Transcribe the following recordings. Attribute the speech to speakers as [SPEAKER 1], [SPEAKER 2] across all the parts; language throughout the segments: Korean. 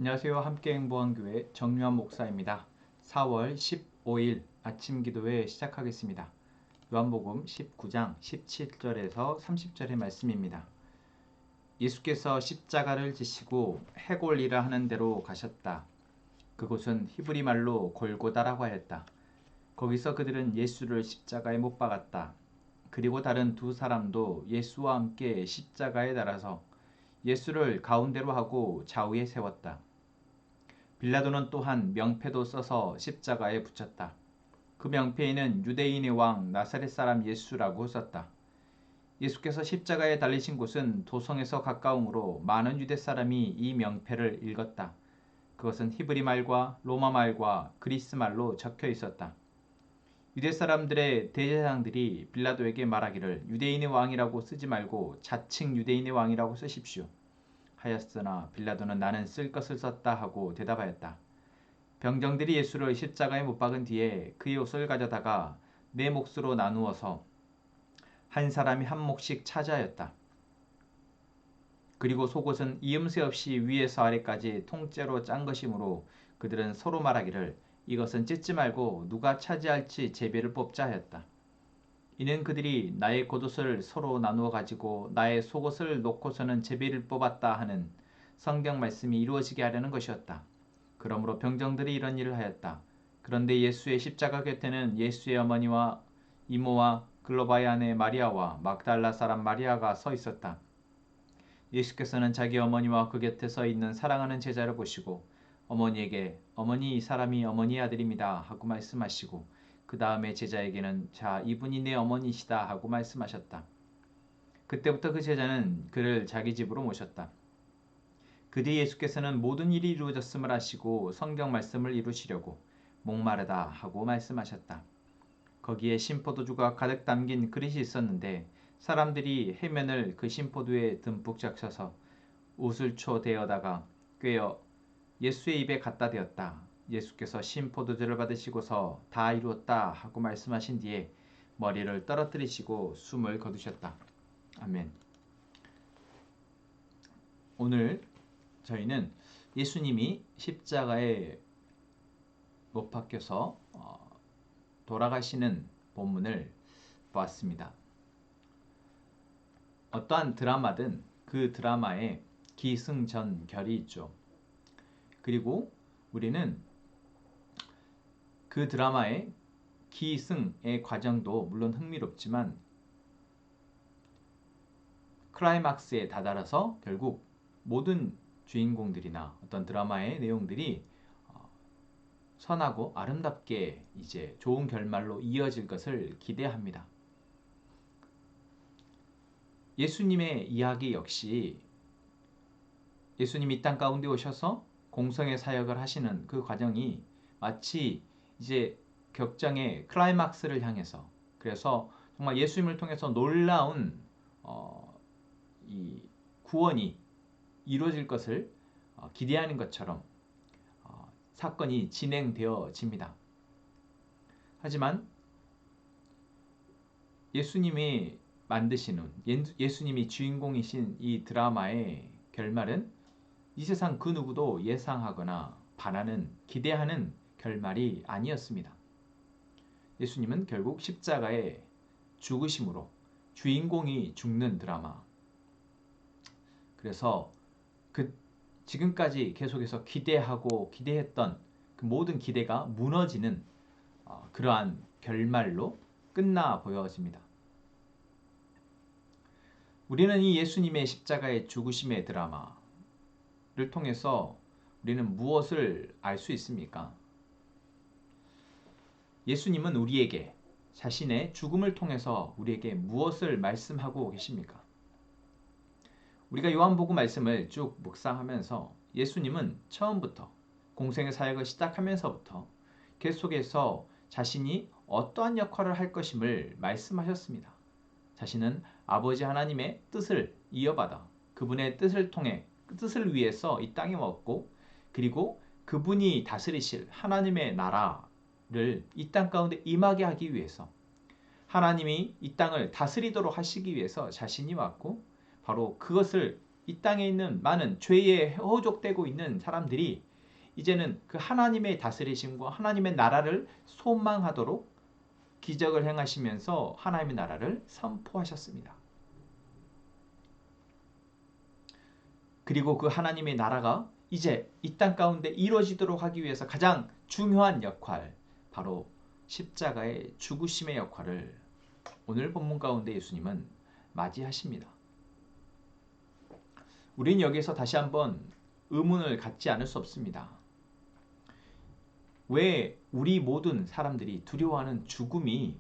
[SPEAKER 1] 안녕하세요. 함께행보한교회 정유한 목사입니다. 4월 15일 아침 기도회 시작하겠습니다. 요한복음 19장 17절에서 30절의 말씀입니다. 예수께서 십자가를 지시고 해골이라 하는 데로 가셨다. 그곳은 히브리 말로 골고다라고 하였다. 거기서 그들은 예수를 십자가에 못 박았다. 그리고 다른 두 사람도 예수와 함께 십자가에 달아서 예수를 가운데로 하고 좌우에 세웠다. 빌라도는 또한 명패도 써서 십자가에 붙였다. 그 명패에는 유대인의 왕 나사렛 사람 예수라고 썼다. 예수께서 십자가에 달리신 곳은 도성에서 가까우므로 많은 유대 사람이 이 명패를 읽었다. 그것은 히브리 말과 로마 말과 그리스 말로 적혀 있었다. 유대 사람들의 대제사장들이 빌라도에게 말하기를 유대인의 왕이라고 쓰지 말고 자칭 유대인의 왕이라고 쓰십시오 하였으나 빌라도는 나는 쓸 것을 썼다 하고 대답하였다. 병정들이 예수를 십자가에 못 박은 뒤에 그의 옷을 가져다가 네 몫으로 나누어서 한 사람이 한 몫씩 차지하였다. 그리고 속옷은 이음새 없이 위에서 아래까지 통째로 짠 것이므로 그들은 서로 말하기를 이것은 찢지 말고 누가 차지할지 제비를 뽑자 하였다. 이는 그들이 나의 겉옷을 서로 나누어 가지고 나의 속옷을 놓고서는 제비를 뽑았다 하는 성경 말씀이 이루어지게 하려는 것이었다. 그러므로 병정들이 이런 일을 하였다. 그런데 예수의 십자가 곁에는 예수의 어머니와 이모와 글로바의 아내 마리아와 막달라 사람 마리아가 서 있었다. 예수께서는 자기 어머니와 그 곁에 서 있는 사랑하는 제자를 보시고 어머니에게 어머니 이 사람이 어머니의 아들입니다 하고 말씀하시고 그 다음에 제자에게는 자 이분이 내 어머니시다 하고 말씀하셨다. 그때부터 그 제자는 그를 자기 집으로 모셨다. 그 뒤 예수께서는 모든 일이 이루어졌음을 아시고 성경 말씀을 이루시려고 목마르다 하고 말씀하셨다. 거기에 신포도주가 가득 담긴 그릇이 있었는데 사람들이 해면을 그 신포도에 듬뿍 적셔서 우슬초 대어다가 꿰어 예수의 입에 갖다 대었다. 예수께서 신포도주를 받으시고서 다 이루었다 하고 말씀하신 뒤에 머리를 떨어뜨리시고 숨을 거두셨다. 아멘. 오늘 저희는 예수님이 십자가에 못 박혀서 돌아가시는 본문을 보았습니다. 어떠한 드라마든 그 드라마에 기승전결이 있죠. 그리고 우리는 그 드라마의 기승의 과정도 물론 흥미롭지만 클라이막스에 다다라서 결국 모든 주인공들이나 어떤 드라마의 내용들이 선하고 아름답게 이제 좋은 결말로 이어질 것을 기대합니다. 예수님의 이야기 역시 예수님이 이 땅 가운데 오셔서 공성의 사역을 하시는 그 과정이 마치 이제 격정의 클라이막스를 향해서 그래서 정말 예수님을 통해서 놀라운 이 구원이 이루어질 것을 기대하는 것처럼 사건이 진행되어집니다. 하지만 예수님이 만드시는 예수님이 주인공이신 이 드라마의 결말은 이 세상 그 누구도 예상하거나 바라는 기대하는 결말이 아니었습니다. 예수님은 결국 십자가의 죽으심으로 주인공이 죽는 드라마. 그래서 지금까지 계속해서 기대했던 그 모든 기대가 무너지는 그러한 결말로 끝나 보여집니다. 우리는 이 예수님의 십자가의 죽으심의 드라마를 통해서 우리는 무엇을 알 수 있습니까? 예수님은 우리에게 자신의 죽음을 통해서 우리에게 무엇을 말씀하고 계십니까? 우리가 요한복음 말씀을 쭉 묵상하면서 예수님은 처음부터 공생의 사역을 시작하면서부터 계속해서 자신이 어떠한 역할을 할 것임을 말씀하셨습니다. 자신은 아버지 하나님의 뜻을 이어받아 그분의 뜻을 위해서 이 땅에 왔고 그리고 그분이 다스리실 하나님의 나라를 이 땅 가운데 임하게 하기 위해서 하나님이 이 땅을 다스리도록 하시기 위해서 자신이 왔고 바로 그것을 이 땅에 있는 많은 죄에 허족되고 있는 사람들이 이제는 그 하나님의 다스리심과 하나님의 나라를 소망하도록 기적을 행하시면서 하나님의 나라를 선포하셨습니다. 그리고 그 하나님의 나라가 이제 이 땅 가운데 이루어지도록 하기 위해서 가장 중요한 역할, 바로 십자가의 죽으심의 역할을 오늘 본문 가운데 예수님은 맞이하십니다. 우리는 여기서 다시 한번 의문을 갖지 않을 수 없습니다. 왜 우리 모든 사람들이 두려워하는 죽음이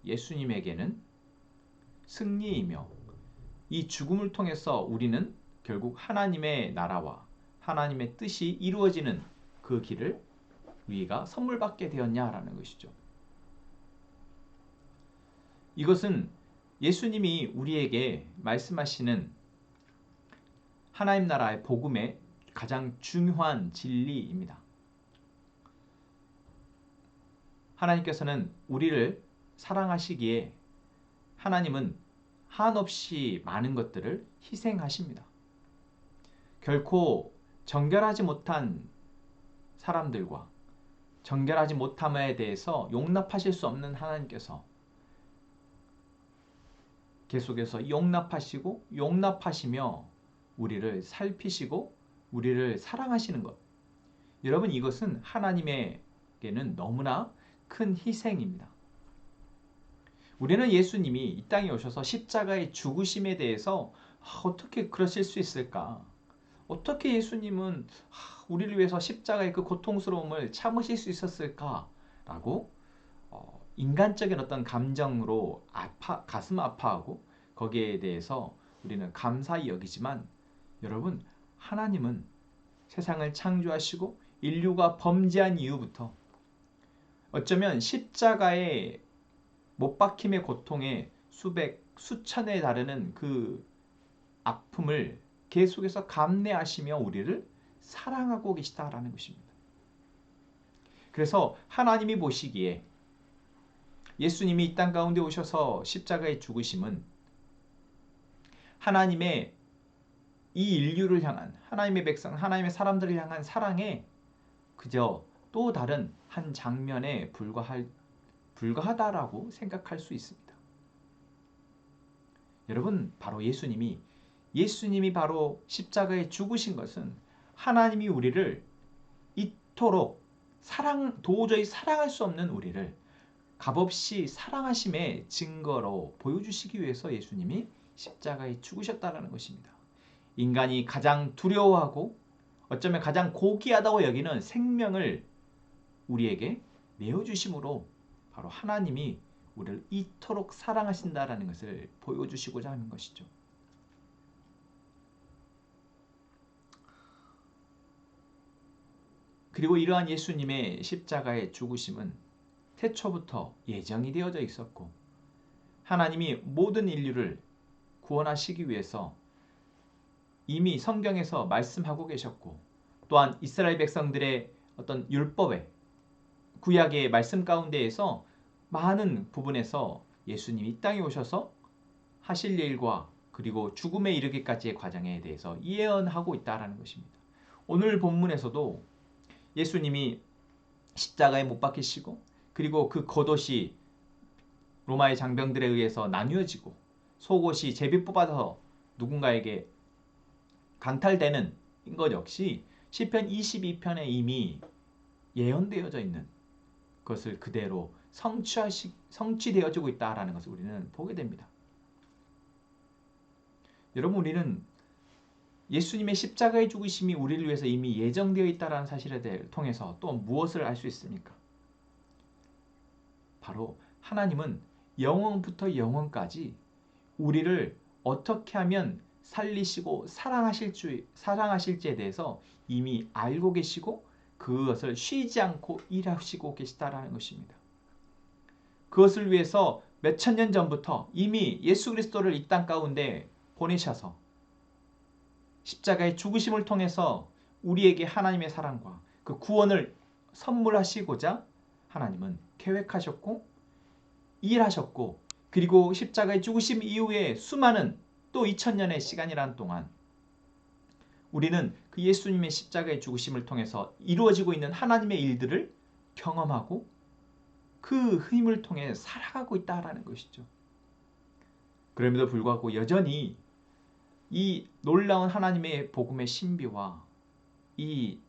[SPEAKER 1] 예수님에게는 승리이며 이 죽음을 통해서 우리는 결국 하나님의 나라와 하나님의 뜻이 이루어지는 그 길을 우리가 선물 받게 되었냐라는 것이죠. 이것은 예수님이 우리에게 말씀하시는 하나님 나라의 복음의 가장 중요한 진리입니다. 하나님께서는 우리를 사랑하시기에 하나님은 한없이 많은 것들을 희생하십니다. 결코 정결하지 못한 사람들과 정결하지 못함에 대해서 용납하실 수 없는 하나님께서 계속해서 용납하시고 용납하시며 우리를 살피시고 우리를 사랑하시는 것. 여러분, 이것은 하나님에게는 너무나 큰 희생입니다. 우리는 예수님이 이 땅에 오셔서 십자가의 죽으심에 대해서 어떻게 그러실 수 있을까? 어떻게 예수님은 우리를 위해서 십자가의 그 고통스러움을 참으실 수 있었을까? 라고 인간적인 어떤 감정으로 가슴 아파하고 거기에 대해서 우리는 감사히 여기지만, 여러분, 하나님은 세상을 창조하시고 인류가 범죄한 이후부터 어쩌면 십자가의 못 박힘의 고통에 수천에 달하는 그 아픔을 계속해서 감내하시며 우리를 사랑하고 계시다라는 것입니다. 그래서 하나님이 보시기에 예수님이 이 땅 가운데 오셔서 십자가에 죽으심은 하나님의 이 인류를 향한, 하나님의 백성, 하나님의 사람들을 향한 사랑에 그저 또 다른 한 장면에 불과하다라고 생각할 수 있습니다. 여러분, 바로 예수님이 바로 십자가에 죽으신 것은 하나님이 우리를 이토록 도저히 사랑할 수 없는 우리를 값없이 사랑하심의 증거로 보여주시기 위해서 예수님이 십자가에 죽으셨다는 것입니다. 인간이 가장 두려워하고 어쩌면 가장 고귀하다고 여기는 생명을 우리에게 내어주심으로 바로 하나님이 우리를 이토록 사랑하신다라는 것을 보여주시고자 하는 것이죠. 그리고 이러한 예수님의 십자가의 죽으심은 태초부터 예정이 되어져 있었고, 하나님이 모든 인류를 구원하시기 위해서 이미 성경에서 말씀하고 계셨고, 또한 이스라엘 백성들의 어떤 율법의 구약의 말씀 가운데에서 많은 부분에서 예수님이 이 땅에 오셔서 하실 일과 그리고 죽음에 이르기까지의 과정에 대해서 예언하고 있다는 것입니다. 오늘 본문에서도 예수님이 십자가에 못 박히시고 그리고 그 겉옷이 로마의 장병들에 의해서 나뉘어지고 속옷이 제비 뽑아서 누군가에게 강탈되는 것 역시 시편 22편에 이미 예언되어져 있는 것을 그대로 성취되어지고 있다는 것을 우리는 보게 됩니다. 여러분, 우리는 예수님의 십자가의 죽으심이 우리를 위해서 이미 예정되어 있다는 사실을 통해서 또 무엇을 알 수 있습니까? 바로 하나님은 영원부터 영원까지 우리를 어떻게 하면 살리시고 사랑하실지에 대해서 이미 알고 계시고 그것을 쉬지 않고 일하시고 계시다라는 것입니다. 그것을 위해서 몇천 년 전부터 이미 예수 그리스도를 이 땅 가운데 보내셔서 십자가의 죽으심을 통해서 우리에게 하나님의 사랑과 그 구원을 선물하시고자 하나님은 계획하셨고 일하셨고, 그리고 십자가의 죽으심 이후에 수많은 또 2000년의 시간이라는 동안 우리는 그 예수님의 십자가의 죽으심을 통해서 이루어지고 있는 하나님의 일들을 경험하고 그 힘을 통해 살아가고 있다라는 것이죠. 그럼에도 불구하고 여전히 이 놀라운 하나님의 복음의 신비와 이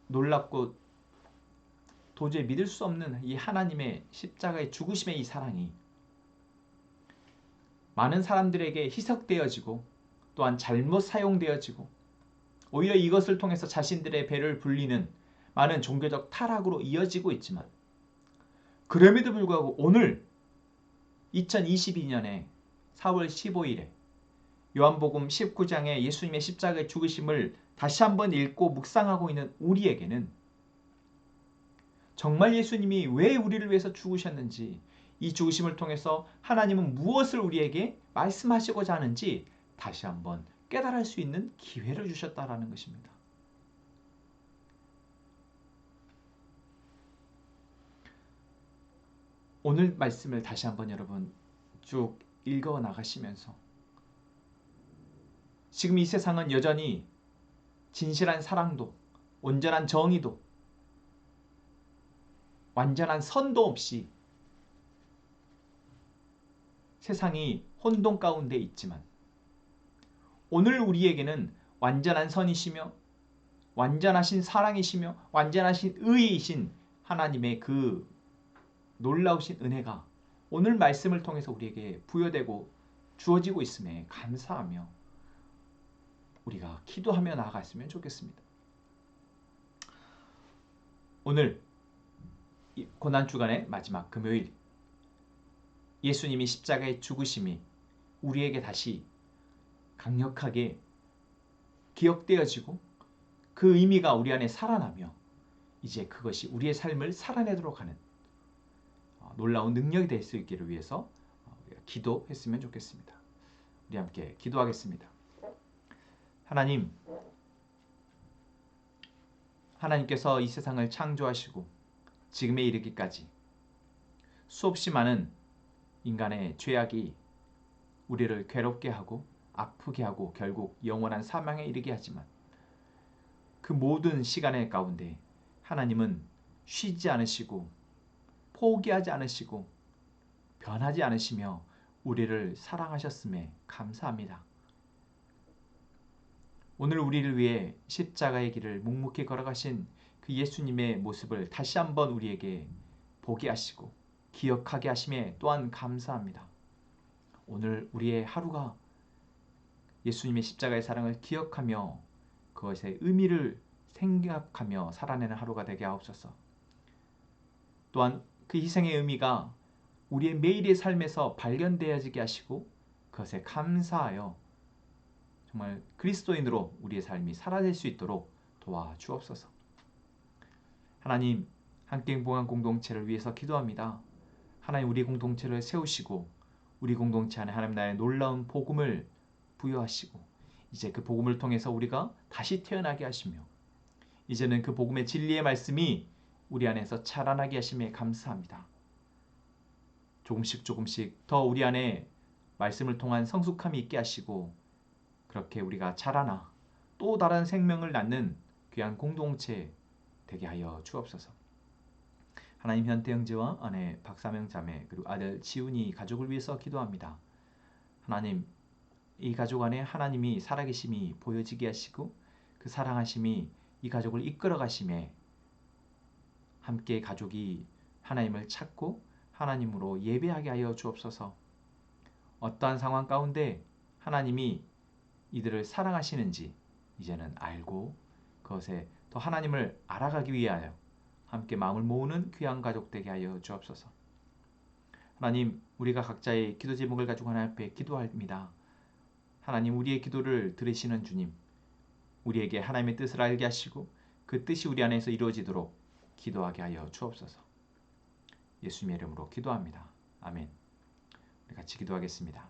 [SPEAKER 1] 놀랍고 도저히 믿을 수 없는 이 하나님의 십자가의 죽으심의 이 사랑이 많은 사람들에게 희석되어지고 또한 잘못 사용되어지고 오히려 이것을 통해서 자신들의 배를 불리는 많은 종교적 타락으로 이어지고 있지만 그럼에도 불구하고 오늘 2022년에 4월 15일에 요한복음 19장의 예수님의 십자가의 죽으심을 다시 한번 읽고 묵상하고 있는 우리에게는 정말 예수님이 왜 우리를 위해서 죽으셨는지, 이 죽으심을 통해서 하나님은 무엇을 우리에게 말씀하시고자 하는지 다시 한번 깨달을 수 있는 기회를 주셨다라는 것입니다. 오늘 말씀을 다시 한번 여러분 쭉 읽어 나가시면서 지금 이 세상은 여전히 진실한 사랑도, 온전한 정의도, 완전한 선도 없이 세상이 혼돈 가운데 있지만 오늘 우리에게는 완전한 선이시며 완전하신 사랑이시며 완전하신 의이신 하나님의 그 놀라우신 은혜가 오늘 말씀을 통해서 우리에게 부여되고 주어지고 있음에 감사하며 우리가 기도하며 나아갔으면 좋겠습니다. 오늘 고난주간의 마지막 금요일, 예수님이 십자가의 죽으심이 우리에게 다시 강력하게 기억되어지고 그 의미가 우리 안에 살아나며 이제 그것이 우리의 삶을 살아내도록 하는 놀라운 능력이 될 수 있기를 위해서 우리가 기도했으면 좋겠습니다. 우리 함께 기도하겠습니다. 하나님께서 이 세상을 창조하시고 지금에 이르기까지 수없이 많은 인간의 죄악이 우리를 괴롭게 하고 아프게 하고 결국 영원한 사망에 이르게 하지만 그 모든 시간의 가운데 하나님은 쉬지 않으시고 포기하지 않으시고 변하지 않으시며 우리를 사랑하셨음에 감사합니다. 오늘 우리를 위해 십자가의 길을 묵묵히 걸어가신 그 예수님의 모습을 다시 한번 우리에게 보게 하시고 기억하게 하심에 또한 감사합니다. 오늘 우리의 하루가 예수님의 십자가의 사랑을 기억하며 그것의 의미를 생각하며 살아내는 하루가 되게 하옵소서. 또한 그 희생의 의미가 우리의 매일의 삶에서 발견되어지게 하시고 그것에 감사하여 정말 그리스도인으로 우리의 삶이 살아낼 수 있도록 도와주옵소서. 하나님, 함께 행복한 공동체를 위해서 기도합니다. 하나님, 우리 공동체를 세우시고 우리 공동체 안에 하나님 나라의 놀라운 복음을 부여하시고 이제 그 복음을 통해서 우리가 다시 태어나게 하시며 이제는 그 복음의 진리의 말씀이 우리 안에서 자라나게 하심에 감사합니다. 조금씩 더 우리 안에 말씀을 통한 성숙함이 있게 하시고 그렇게 우리가 자라나 또 다른 생명을 낳는 귀한 공동체 되게 하여 주옵소서. 하나님, 현태 형제와 아내 박사명 자매 그리고 아들 지훈이 가족을 위해서 기도합니다. 하나님, 이 가족 안에 하나님이 살아계심이 보여지게 하시고 그 사랑하심이 이 가족을 이끌어 가심에 함께 가족이 하나님을 찾고 하나님으로 예배하게 하여 주옵소서. 어떠한 상황 가운데 하나님이 이들을 사랑하시는지 이제는 알고 그것에 더 하나님을 알아가기 위하여 함께 마음을 모으는 귀한 가족 되게 하여 주옵소서. 하나님, 우리가 각자의 기도 제목을 가지고 하나님 앞에 기도합니다. 하나님, 우리의 기도를 들으시는 주님, 우리에게 하나님의 뜻을 알게 하시고 그 뜻이 우리 안에서 이루어지도록 기도하게 하여 주옵소서. 예수님의 이름으로 기도합니다. 아멘. 우리 같이 기도하겠습니다.